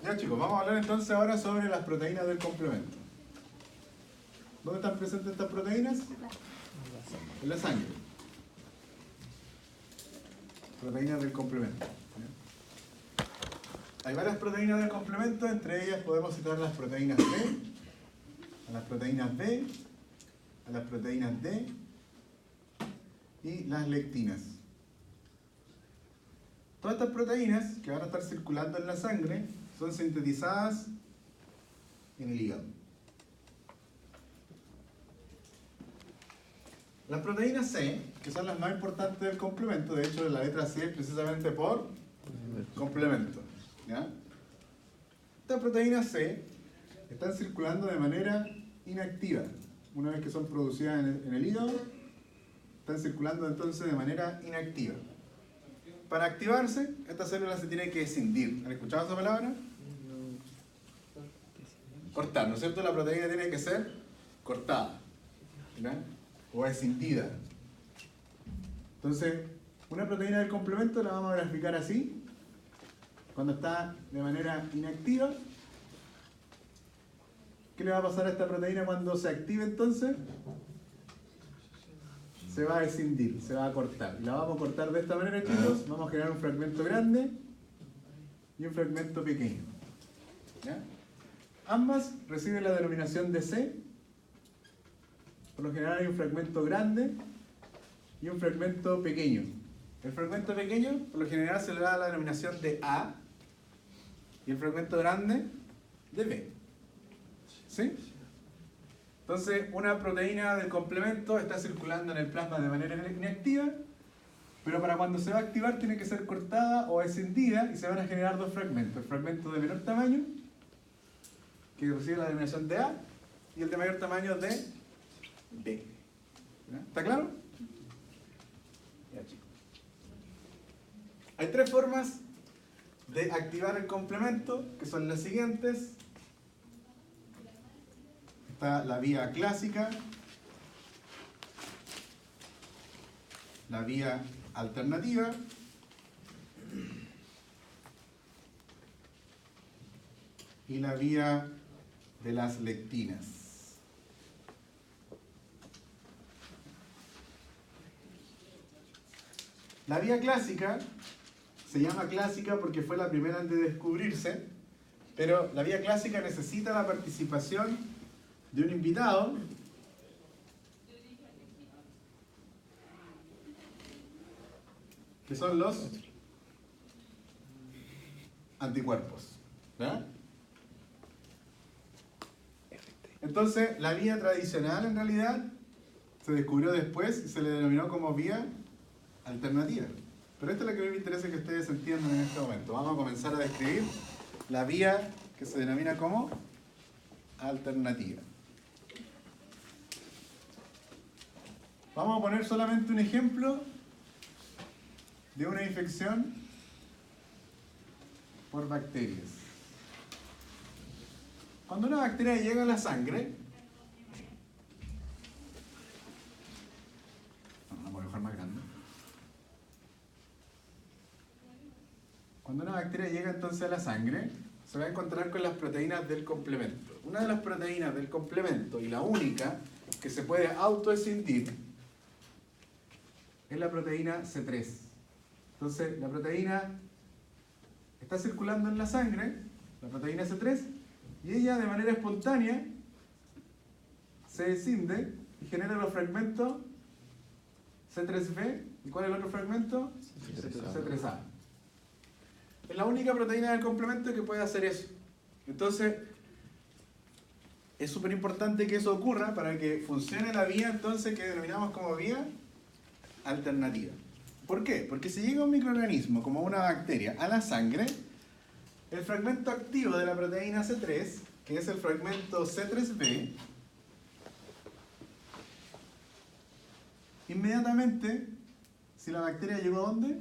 Ya chicos, vamos a hablar entonces ahora sobre las proteínas del complemento. ¿Dónde están presentes estas proteínas? En la sangre. Proteínas del complemento. Hay varias proteínas del complemento, entre ellas podemos citar las proteínas B, a las proteínas B, a las proteínas D y las lectinas. Todas estas proteínas que van a estar circulando en la sangre son sintetizadas en el hígado. Las proteínas C, que son las más importantes del complemento, de hecho la letra C es precisamente por complemento. ¿Ya? Estas proteínas C están circulando de manera inactiva. Una vez que son producidas en el hígado, están circulando entonces de manera inactiva. Para activarse, esta célula se tiene que escindir. ¿Han escuchado esa palabra? Cortar, ¿no es cierto? La proteína tiene que ser cortada, ¿ya? O escindida. Entonces, una proteína del complemento la vamos a graficar así. Cuando está de manera inactiva, ¿qué le va a pasar a esta proteína cuando se active entonces? Se va a escindir, se va a cortar. Y la vamos a cortar de esta manera, chicos. Vamos a generar un fragmento grande y un fragmento pequeño. ¿Ya? Ambas reciben la denominación de C. Por lo general hay un fragmento grande y un fragmento pequeño. El fragmento pequeño, por lo general, se le da la denominación de A y el fragmento grande de B. ¿Sí? Entonces, una proteína del complemento está circulando en el plasma de manera inactiva, pero para cuando se va a activar tiene que ser cortada o escindida y se van a generar dos fragmentos. El fragmento de menor tamaño, que recibe la denominación de A, y el de mayor tamaño de B. ¿Está claro? Ya, chicos. Hay tres formas de activar el complemento, que son las siguientes. Está la vía clásica, la vía alternativa y la vía de las lectinas. La vía clásica se llama clásica porque fue la primera en descubrirse, pero la vía clásica necesita la participación de un invitado que son los anticuerpos. ¿Verdad? Entonces, la vía tradicional en realidad se descubrió después y se le denominó como vía alternativa. Pero esta es la que a mí me interesa que ustedes entiendan en este momento. Vamos a comenzar a describir la vía que se denomina como alternativa. Vamos a poner solamente un ejemplo de una infección por bacterias. Cuando una bacteria llega a la sangre, la voy a dejar más grande. Cuando una bacteria llega entonces a la sangre, se va a encontrar con las proteínas del complemento. Una de las proteínas del complemento, y la única que se puede autoescindir, es la proteína C3. Entonces, la proteína está circulando en la sangre, la proteína C3, y ella de manera espontánea se escinde y genera los fragmentos C3b. ¿Y cuál es el otro fragmento? C3a. Es la única proteína del complemento que puede hacer eso. Entonces, es súper importante que eso ocurra para que funcione la vía entonces que denominamos como vía alternativa. ¿Por qué? Porque si llega un microorganismo como una bacteria a la sangre, el fragmento activo de la proteína C3, que es el fragmento C3b, inmediatamente, si la bacteria llegó ¿a dónde?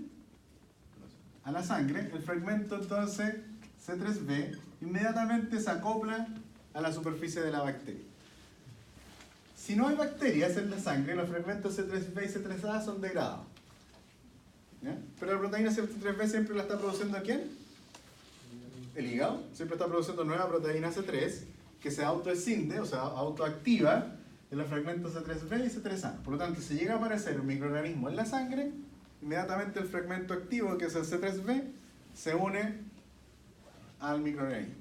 A la sangre, el fragmento entonces C3b inmediatamente se acopla a la superficie de la bacteria. Si no hay bacterias en la sangre, los fragmentos C3b y C3a son degradados. ¿Ya? Pero la proteína C3b siempre la está produciendo ¿quién? El hígado. hígado siempre está produciendo nueva proteína C3 que se autoescinde, o sea, autoactiva en los fragmentos C3b y C3a. Por lo tanto, si llega a aparecer un microorganismo en la sangre, inmediatamente el fragmento activo, que es el C3b, se une al microorganismo.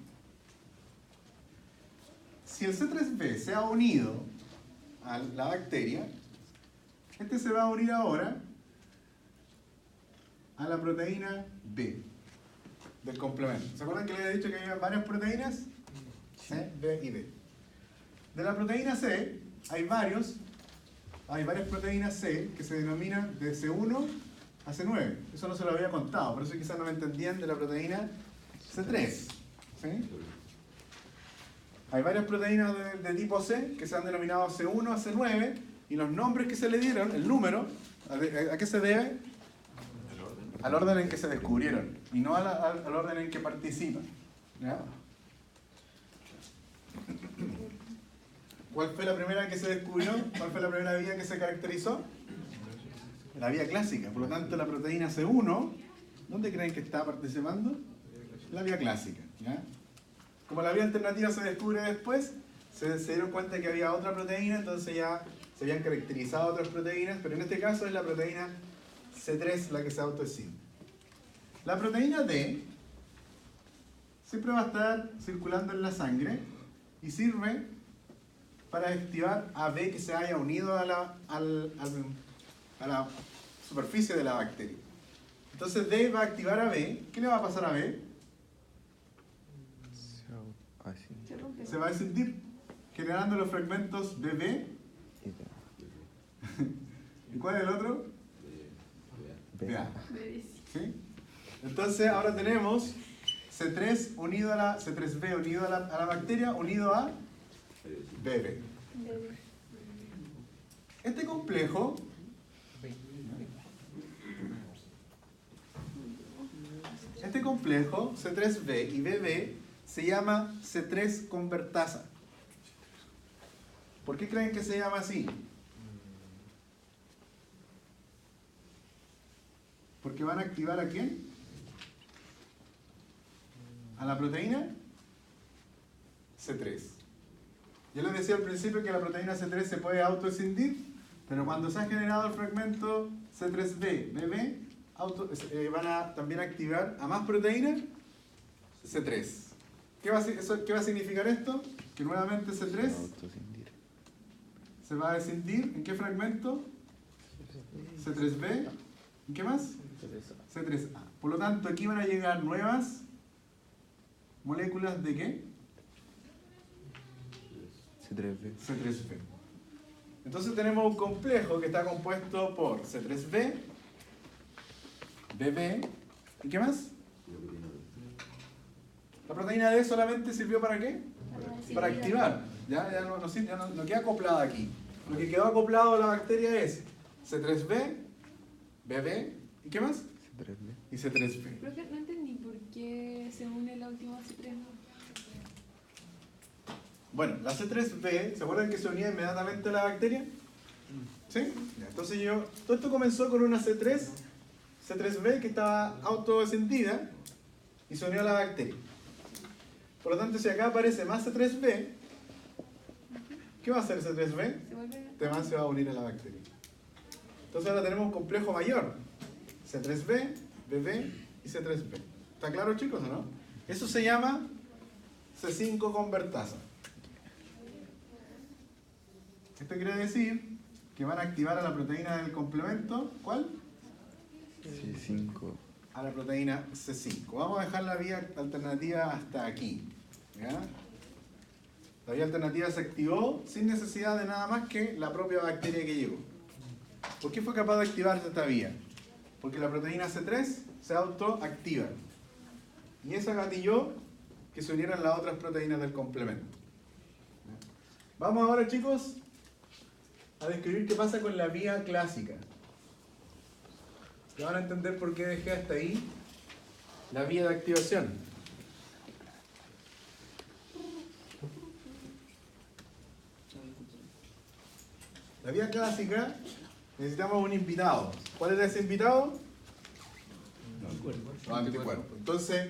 Si el C3b se ha unido a la bacteria, este se va a unir ahora a la proteína B del complemento. ¿Se acuerdan que les había dicho que había varias proteínas? C, B y D. De la proteína C hay varias proteínas C que se denominan de C1 a C9. Eso no se lo había contado, por eso quizás no me entendían de la proteína C3. ¿Sí? Hay varias proteínas de tipo C que se han denominado C1 a C9 y los nombres que se le dieron, el número, ¿a qué se debe? Al orden en que se descubrieron y no al orden en que participan. ¿Ya? ¿Cuál fue la primera que se descubrió? ¿Cuál fue la primera vía que se caracterizó? La vía clásica. Por lo tanto, la proteína C1, ¿dónde creen que está participando? La vía clásica. ¿Ya? Como la vía alternativa se descubre después, se dieron cuenta que había otra proteína, entonces ya se habían caracterizado otras proteínas, pero en este caso es la proteína C3 la que se autoescinde. La proteína D siempre va a estar circulando en la sangre y sirve para activar a B que se haya unido a la superficie de la bacteria. Entonces D va a activar a B. ¿Qué le va a pasar a B? Se va a escindir, generando los fragmentos BB. ¿Y cuál es el otro? BA. ¿Sí? Entonces ahora tenemos C3 unido a la C3b unido a la bacteria unido a BB. Este complejo C3b y BB se llama C3 convertasa. ¿Por qué creen que se llama así? Porque van a activar ¿a quién? A la proteína C3. Yo les decía al principio que la proteína C3 se puede autoescindir, pero cuando se ha generado el fragmento C3b, BB, van a también activar a más proteínas C3. ¿Qué va a significar esto? Que nuevamente C3 se va a escindir. ¿En qué fragmento? C3b. ¿En qué más? C3a. Por lo tanto, aquí van a llegar nuevas moléculas de ¿qué? C3b. Entonces tenemos un complejo que está compuesto por C3b, BB, ¿y qué más? La proteína D solamente sirvió ¿para qué? Para activar. Ya no queda acoplada aquí. Lo que quedó acoplado a la bacteria es C3b, BB, ¿y qué más? C3b. Y C3b. Profe, no entendí por qué se une la última C3. Bueno, la C3b, ¿se acuerdan que se unía inmediatamente a la bacteria? ¿Sí? Ya, entonces todo esto comenzó con una C3b que estaba autoescindida y se unió a la bacteria. Por lo tanto, si acá aparece más C3b, ¿qué va a hacer C3b? Este se va a unir a la bacteria. Entonces ahora tenemos un complejo mayor. C3b, BB y C3b. ¿Está claro, chicos, o no? Eso se llama C5 convertasa. Esto quiere decir que van a activar a la proteína del complemento. ¿Cuál? C5. A la proteína C5. Vamos a dejar la vía alternativa hasta aquí. ¿Ya? La vía alternativa se activó sin necesidad de nada más que la propia bacteria que llegó. ¿Por qué fue capaz de activarse esta vía? Porque la proteína C3 se autoactiva. Y esa gatilló que se unieran las otras proteínas del complemento. Vamos ahora, chicos, a describir qué pasa con la vía clásica. Ya van a entender por qué dejé hasta ahí la vía de activación. La vía clásica, necesitamos un invitado. ¿Cuál era ese invitado? Los anticuerpos. Entonces,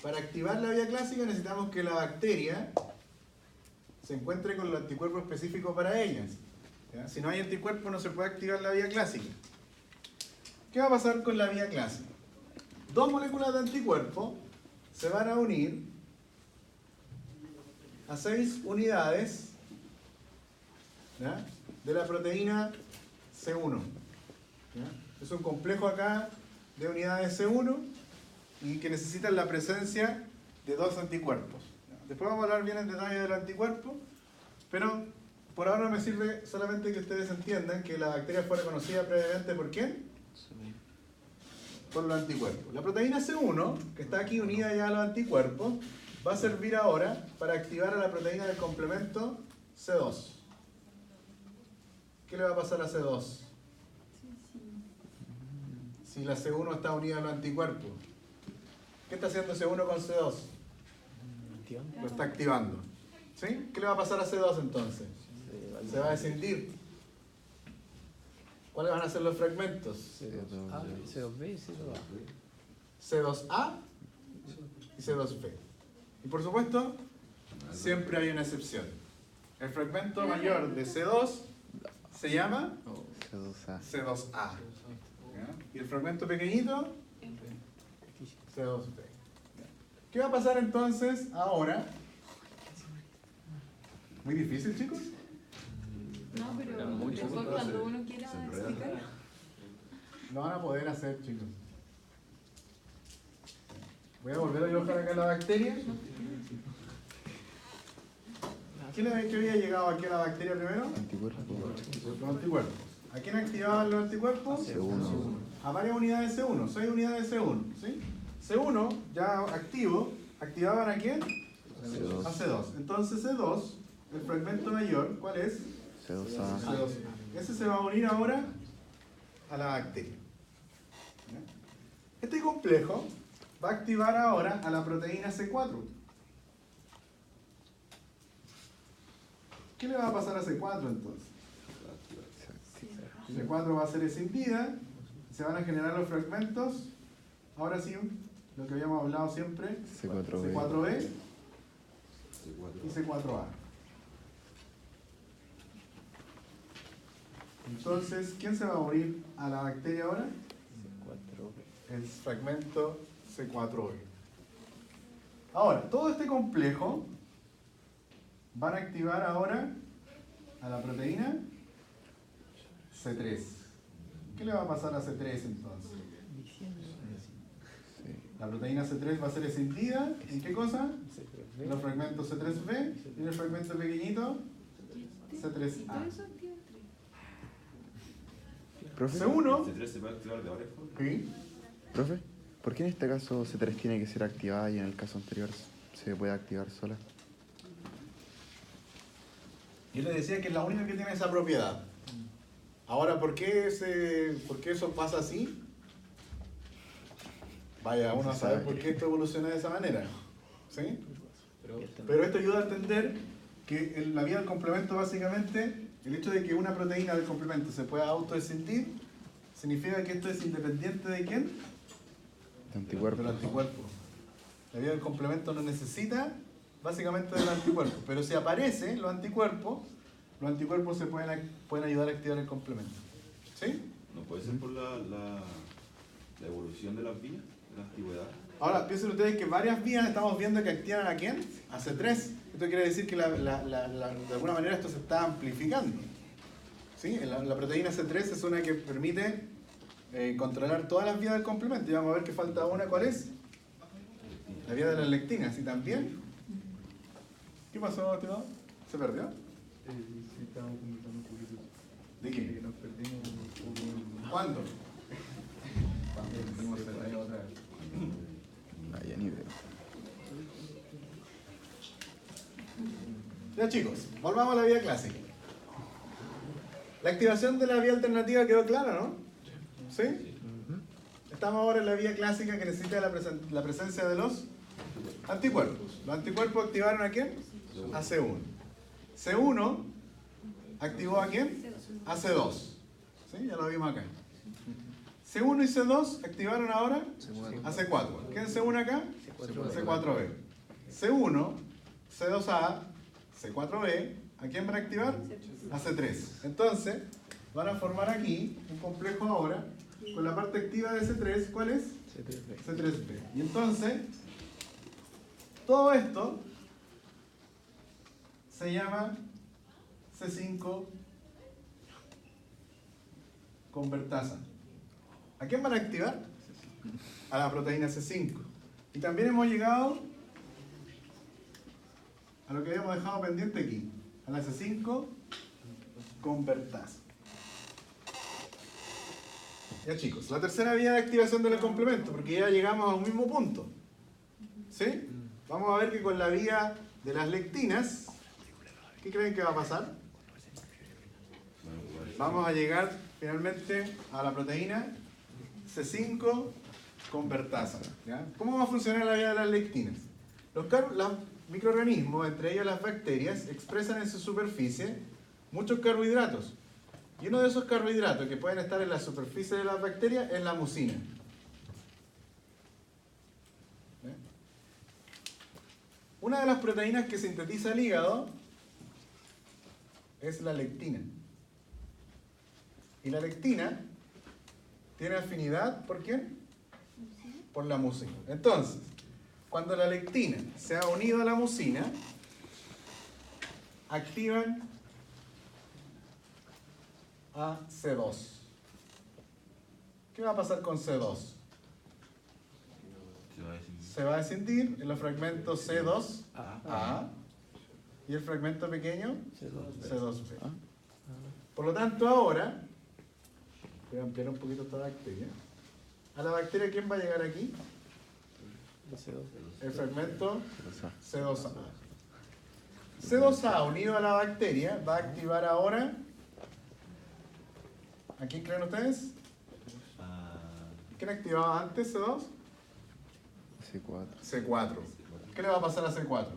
Para activar la vía clásica necesitamos que la bacteria se encuentre con el anticuerpo específico para ellas. ¿Ya? Si no hay anticuerpo no se puede activar la vía clásica. ¿Qué va a pasar con la vía clásica? Dos moléculas de anticuerpo se van a unir a 6 unidades, ¿ya?, de la proteína C1. ¿Ya? Es un complejo acá de unidades C1 y que necesitan la presencia de 2 anticuerpos. ¿Ya? Después vamos a hablar bien en detalle del anticuerpo, pero por ahora me sirve solamente que ustedes entiendan que la bacteria fue reconocida previamente ¿por quién? Por los anticuerpos. La proteína C1, que está aquí unida ya a los anticuerpos, va a servir ahora para activar a la proteína del complemento C2. ¿Qué le va a pasar a C2? Sí, sí. Si la C1 está unida a los anticuerpos. ¿Qué está haciendo C1 con C2? Lo está activando. ¿Sí? ¿Qué le va a pasar a C2 entonces? Se va a escindir. ¿Cuáles van a ser los fragmentos? C2B y C2A. C2A y C2B. Y por supuesto, siempre hay una excepción. El fragmento mayor de C2 se llama C2A. C2A. ¿Ya? Y el fragmento pequeñito, C2B. ¿Qué va a pasar entonces ahora? Muy difícil, chicos. No, pero después cuando uno quiera explicar. Lo van a poder hacer, chicos. Voy a volver a dibujar acá la bacteria. ¿Quién había llegado aquí a la bacteria primero? Anticuerpo. Los anticuerpos. ¿A quién activaban los anticuerpos? C1. A varias unidades C1, 6 unidades C1. ¿Sí? C1, ya activo, ¿activaban a quién? C2. A C2. Entonces C2, el fragmento mayor, ¿cuál es? C2A. C2. Ese se va a unir ahora a la bacteria. ¿Ya? Este complejo va a activar ahora a la proteína C4. ¿Qué le va a pasar a C4 entonces? C4 va a ser escindida, se van a generar los fragmentos. Ahora sí, lo que habíamos hablado siempre, C4B. C4B y C4A. Entonces, ¿quién se va a unir a la bacteria ahora? El fragmento C4B. Ahora, todo este complejo van a activar ahora a la proteína C3. ¿Qué le va a pasar a C3 entonces? La proteína C3 va a ser escindida. ¿En qué cosa? En los fragmentos C3B y en el fragmento pequeñito Y C3A. todo eso activa el ¿Profe? C1. ¿C3 se puede activar de varias formas? ¿Sí? ¿Profe? ¿Por qué en este caso C3 tiene que ser activada y en el caso anterior se puede activar sola? Yo le decía que es la única que tiene esa propiedad. Ahora, ¿por qué eso pasa así? Vaya, uno a saber por qué esto evoluciona de esa manera. ¿Sí? Pero esto ayuda a entender que en la vía del complemento, básicamente, el hecho de que una proteína del complemento se pueda autoescindir, significa que esto es independiente de quién? De anticuerpo. Del anticuerpo. La vía del complemento no necesita, básicamente, del anticuerpo. Pero si aparece los anticuerpos se pueden ayudar a activar el complemento. ¿Sí? ¿No puede ser por la evolución de las vías, de la antigüedad? Ahora, piensen ustedes que varias vías estamos viendo que activan a quién? A C3. Esto quiere decir que de alguna manera esto se está amplificando. ¿Sí? La proteína C3 es una que permite controlar todas las vías del complemento. Y vamos a ver que falta una. ¿Cuál es? La vía de las lectinas. ¿Y también? ¿Qué pasó, estimado? ¿Se perdió? Sí, estábamos conversando un poquito. ¿De qué? Nos perdimos un poco. ¿Cuándo? Cuando perdimos C3 otra vez. Vaya ni veo. Ya, chicos, volvamos a la vía clásica. La activación de la vía alternativa quedó clara, ¿no? ¿Sí? Estamos ahora en la vía clásica que necesita la presencia de los anticuerpos. Los anticuerpos activaron ¿a quién? A C1. C1 activó ¿a quién? A C2. ¿Sí? Ya lo vimos acá. C1 y C2 activaron ahora a C4. ¿Qué es C1 acá? C4b. C1, C2a, C4b, ¿a quién van a activar? A C3. Entonces, van a formar aquí un complejo ahora con la parte activa de C3, ¿cuál es? C3b. Y entonces, todo esto se llama C5 convertasa. ¿A quién van a activar? A la proteína C5. Y también hemos llegado a lo que habíamos dejado pendiente aquí, a la C5 convertasa. Ya chicos, la tercera vía de activación del complemento, porque ya llegamos a un mismo punto. ¿Sí? Vamos a ver que con la vía de las lectinas, ¿qué creen que va a pasar? Vamos a llegar finalmente a la proteína C5 convertasa. ¿Ya? ¿Cómo va a funcionar la vía de las lectinas? Los microorganismos, entre ellos las bacterias, expresan en su superficie muchos carbohidratos. Y uno de esos carbohidratos que pueden estar en la superficie de las bacterias es la mucina. ¿Eh? Una de las proteínas que sintetiza el hígado es la lectina. Y la lectina tiene afinidad, ¿por quién? Por la mucina. Entonces, cuando la lectina se ha unido a la mucina, activan a C2. ¿Qué va a pasar con C2? Se va a escindir en los fragmentos C2A y el fragmento pequeño C2B. Por lo tanto, ahora, voy a ampliar un poquito esta bacteria. ¿A la bacteria quién va a llegar aquí? El fragmento C2A. C2A unido a la bacteria va a activar ahora. ¿A quién creen ustedes? ¿Quién activaba antes C2? C4. C4. ¿Qué le va a pasar a C4?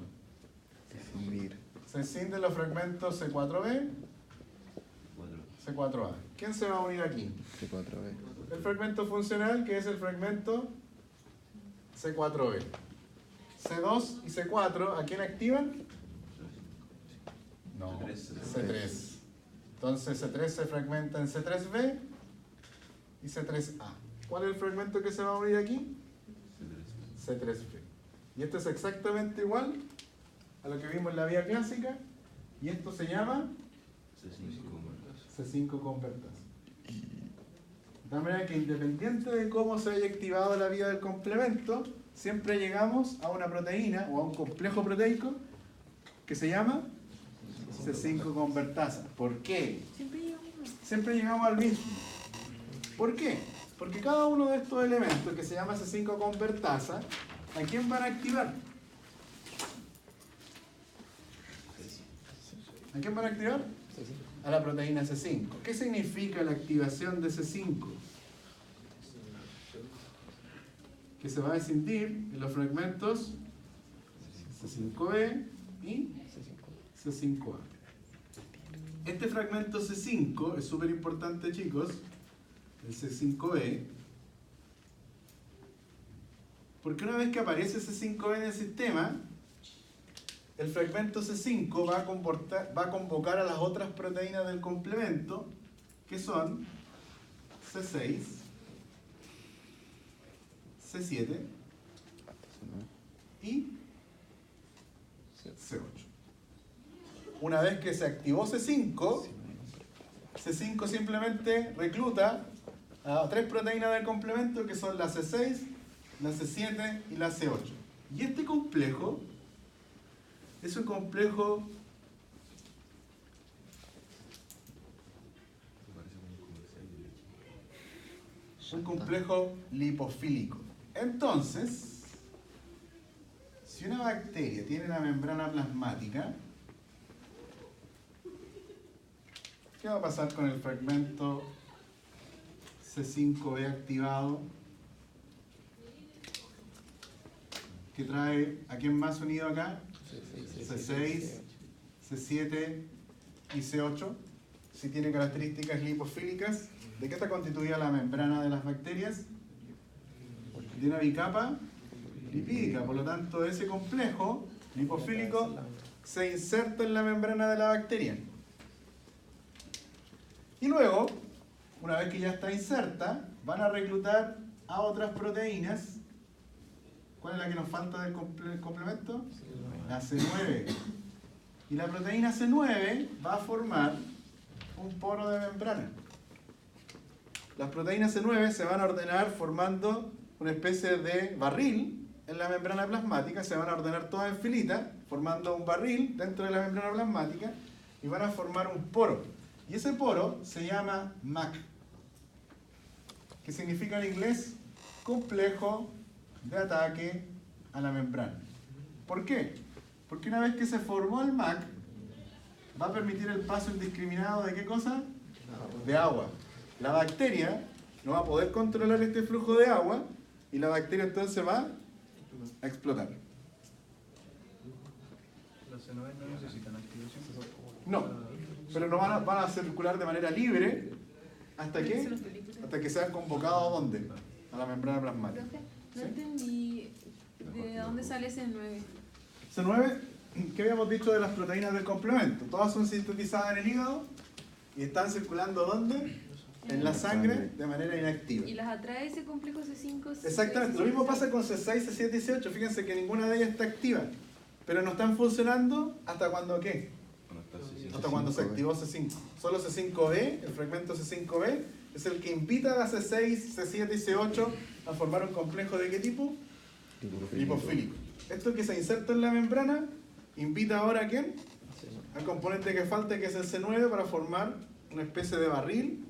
Escindir. Se escinden los fragmentos C4b, C4a. ¿Quién se va a unir aquí? C4B. El fragmento funcional, que es el fragmento C4b. C2 y C4, ¿a quién activan? No, C3. Entonces C3 se fragmenta en C3b y C3a. ¿Cuál es el fragmento que se va a unir aquí? C3b. Y esto es exactamente igual a lo que vimos en la vía clásica, y esto se llama C5 convertasa. De tal manera que independiente de cómo se haya activado la vía del complemento, siempre llegamos a una proteína o a un complejo proteico que se llama C5 convertasa. ¿Por qué? Siempre llegamos al mismo. ¿Por qué? Porque cada uno de estos elementos que se llama C5 convertasa, ¿a quién van a activar? ¿A quién van a activar? A la proteína C5. ¿Qué significa la activación de C5? Que se va a escindir en los fragmentos C5b y C5a. Este fragmento C5 es súper importante, chicos, el C5b, porque una vez que aparece C5b en el sistema, el fragmento C5 va a convocar a las otras proteínas del complemento, que son C6, C7 y C8. Una vez que se activó C5, C5 simplemente recluta a 3 proteínas del complemento, que son la C6, la C7 y la C8. Y este complejo es un complejo lipofílico. Entonces, si una bacteria tiene una membrana plasmática, ¿qué va a pasar con el fragmento C5b activado? Que trae, ¿a quién más unido acá? C6, C7 y C8. Si tiene características lipofílicas. ¿De qué está constituida la membrana de las bacterias? De una bicapa lipídica, por lo tanto ese complejo lipofílico se inserta en la membrana de la bacteria. Y luego, una vez que ya está inserta, van a reclutar a otras proteínas. ¿Cuál es la que nos falta del complemento? La C9. Y la proteína C9 va a formar un poro de membrana. Las proteínas C9 se van a ordenar formando una especie de barril en la membrana plasmática, se van a ordenar todas en filita, formando un barril dentro de la membrana plasmática y van a formar un poro. Y ese poro se llama MAC, que significa en inglés complejo de ataque a la membrana. ¿Por qué? Porque una vez que se formó el MAC, va a permitir el paso indiscriminado de ¿qué cosa? De agua. La bacteria no va a poder controlar este flujo de agua y la bacteria entonces va a explotar. Los C9 no necesitan activación. No, pero no van a circular de manera libre ¿hasta qué? Hasta que sean convocados ¿a dónde? A la membrana plasmática. Profe, no ¿Sí? entendí de dónde sale ese 9. C9, ¿qué habíamos dicho de las proteínas del complemento? Todas son sintetizadas en el hígado y están circulando ¿dónde? En la sangre de manera inactiva. ¿Y las atrae ese complejo C5? Exactamente, lo mismo pasa con C6, C7 y C8. Fíjense que ninguna de ellas está activa, pero no están funcionando hasta cuando ¿qué? Hasta cuando se activó C5. Solo C5b, el fragmento C5b, es el que invita a C6, C7 y C8 a formar un complejo ¿de qué tipo? Lipofílico. Esto que se inserta en la membrana invita ahora ¿a quién? Al componente que falta, que es el C9, para formar una especie de barril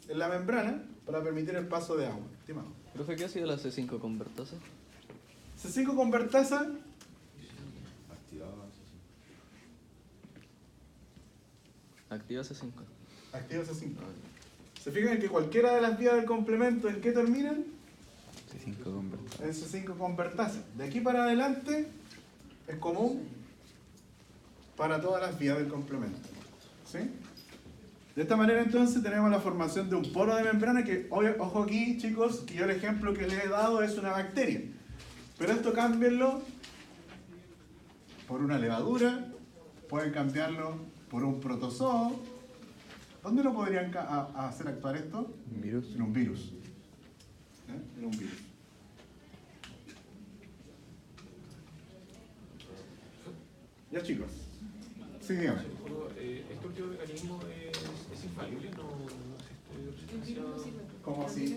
en la membrana para permitir el paso de agua. Estimado. Profe, ¿qué ha sido la C5 convertasa? C5 convertasa Activa C5. activa C5. ¿Se fijan en que cualquiera de las vías del complemento en qué terminan? C5 convertasa. En C5 convertasa. De aquí para adelante es común para todas las vías del complemento. ¿Sí? De esta manera entonces tenemos la formación de un poro de membrana que, ojo aquí chicos, que yo el ejemplo que les he dado es una bacteria. Pero esto cámbienlo por una levadura, pueden cambiarlo por un protozoo. ¿Dónde lo podrían hacer actuar esto? Un virus. En un virus. En un virus. Ya chicos. Sí, dígame. ¿Este último mecanismo es infalible? ¿No existe resistencia? ¿Cómo así?